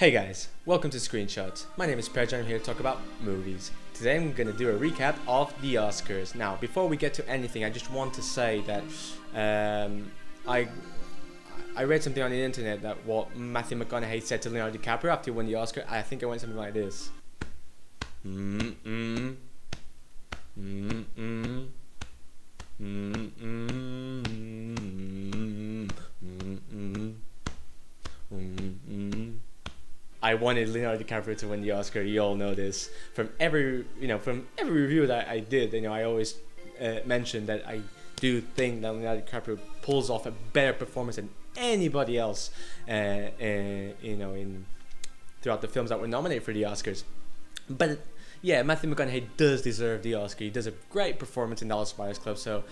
Hey guys, welcome to Screenshots. My name is Pedro and I'm here to talk about movies. Today I'm going to do a recap of the Oscars. Now, before we get to anything, I just want to say that I read something on the internet that what Matthew McConaughey said to Leonardo DiCaprio after he won the Oscar. I think it went something like this. I wanted Leonardo DiCaprio to win the Oscar. You all know this. From every review that I did, I always mentioned that I do think that Leonardo DiCaprio pulls off a better performance than anybody else, in throughout the films that were nominated for the Oscars. But yeah, Matthew McConaughey does deserve the Oscar. He does a great performance in Dallas Buyers Club. So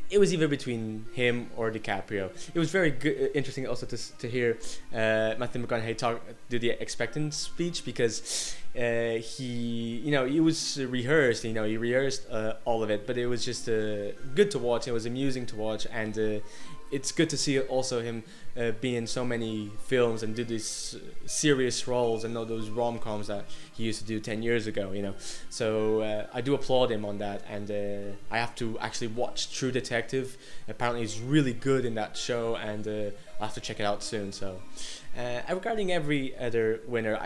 it was either between him or DiCaprio. It was very good, interesting also to hear Matthew McConaughey do the expectant speech, because he was rehearsed. He rehearsed all of it, but it was just good to watch. It was amusing to watch, and it's good to see also him be in so many films and do these serious roles and not those rom-coms that he used to do 10 years ago, So I do applaud him on that, and I have to actually watch True Detective. Apparently he's really good in that show, and I'll have to check it out soon. So regarding every other winner,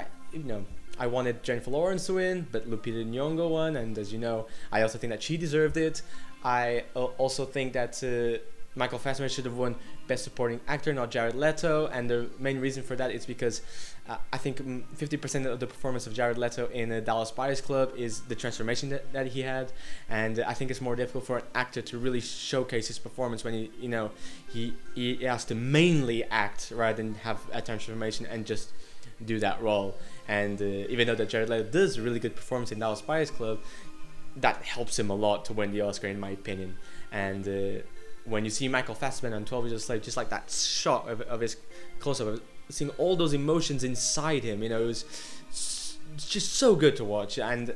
I wanted Jennifer Lawrence to win, but Lupita Nyong'o won, and as you know, I also think that she deserved it. I also think that Michael Fassbender should have won Best Supporting Actor, not Jared Leto, and the main reason for that is because I think 50% of the performance of Jared Leto in Dallas Buyers Club is the transformation that he had, and I think it's more difficult for an actor to really showcase his performance when he has to mainly act rather than have a transformation and just do that role. And even though that Jared Leto does a really good performance in Dallas Buyers Club, that helps him a lot to win the Oscar, in my opinion. And when you see Michael Fassbender on 12 Years a Slave, just like that shot of his close-up, of seeing all those emotions inside him, it was just so good to watch. And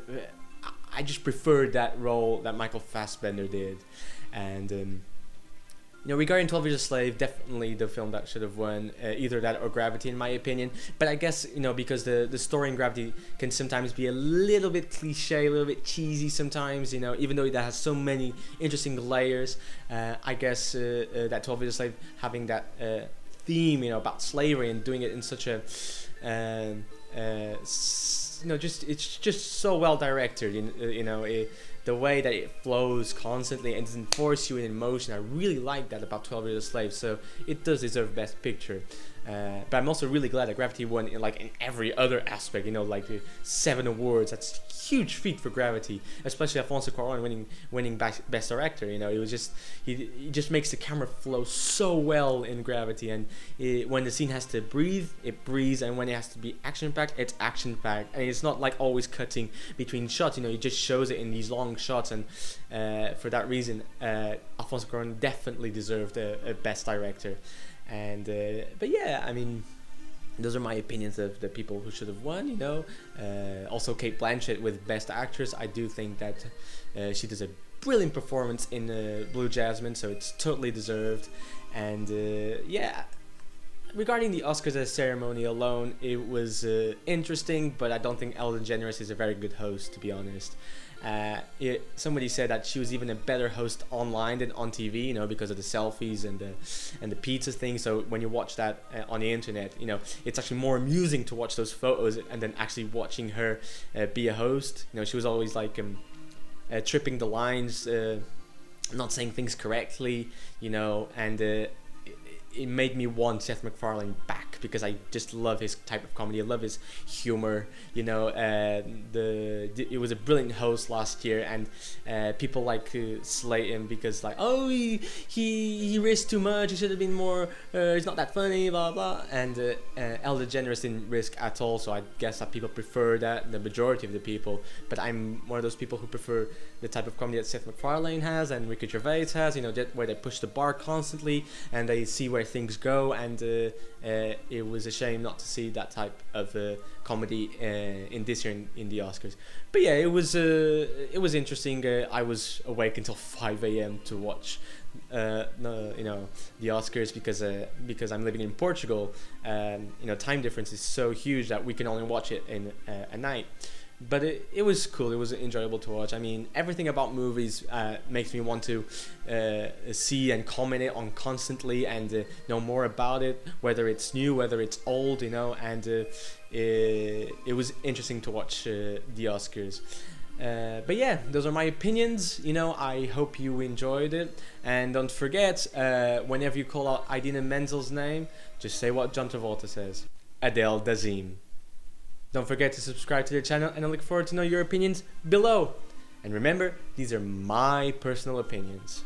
I just preferred that role that Michael Fassbender did. And regarding 12 Years a Slave, definitely the film that should have won, either that or Gravity, in my opinion. But I guess, because the story in Gravity can sometimes be a little bit cliche, a little bit cheesy sometimes, even though that has so many interesting layers. I guess that 12 Years a Slave, having that theme, about slavery and doing it in such a, it's just so well directed, the way that it flows constantly and doesn't force you in emotion. I really like that about 12 Years a Slave, so it does deserve Best Picture. But I'm also really glad that Gravity won in every other aspect, like the 7 awards. That's a huge feat for Gravity, especially Alfonso Cuarón winning Best Director. It was just he just makes the camera flow so well in Gravity, and when the scene has to breathe, it breathes, and when it has to be action-packed, it's action-packed, and it's not always cutting between shots. He just shows it in these long shots, and for that reason, Alfonso Cuarón definitely deserved a Best Director. And but yeah, those are my opinions of the people who should have won. Also Cate Blanchett with Best Actress. I do think that she does a brilliant performance in Blue Jasmine, so it's totally deserved. And yeah, regarding the Oscars as ceremony alone, it was interesting, but I don't think Ellen DeGeneres is a very good host, to be honest. Somebody said that she was even a better host online than on TV, because of the selfies and the pizza thing. So when you watch that on the internet, it's actually more amusing to watch those photos and then actually watching her be a host. She was always tripping the lines, not saying things correctly, and it made me want Seth MacFarlane back, because I just love his type of comedy. I love his humor. It was a brilliant host last year, and people slate him because he risked too much. He should have been more. He's not that funny, blah blah. And Ellen DeGeneres didn't risk at all. So I guess that people prefer that, the majority of the people. But I'm one of those people who prefer the type of comedy that Seth MacFarlane has and Ricky Gervais has. Where they push the bar constantly and they see where things go, and it was a shame not to see that type of comedy in this year in the Oscars. But yeah, it was interesting. I was awake until 5 a.m. to watch no, the Oscars because I'm living in Portugal. Time difference is so huge that we can only watch it in a night. But it was cool. It was enjoyable to watch. I mean, everything about movies makes me want to see and comment it on constantly and know more about it, whether it's new, whether it's old, and it was interesting to watch the Oscars. But yeah, those are my opinions. I hope you enjoyed it. And don't forget, whenever you call out Idina Menzel's name, just say what John Travolta says. Adele Dazeem. Don't forget to subscribe to the channel, and I look forward to know your opinions below. And remember, these are my personal opinions.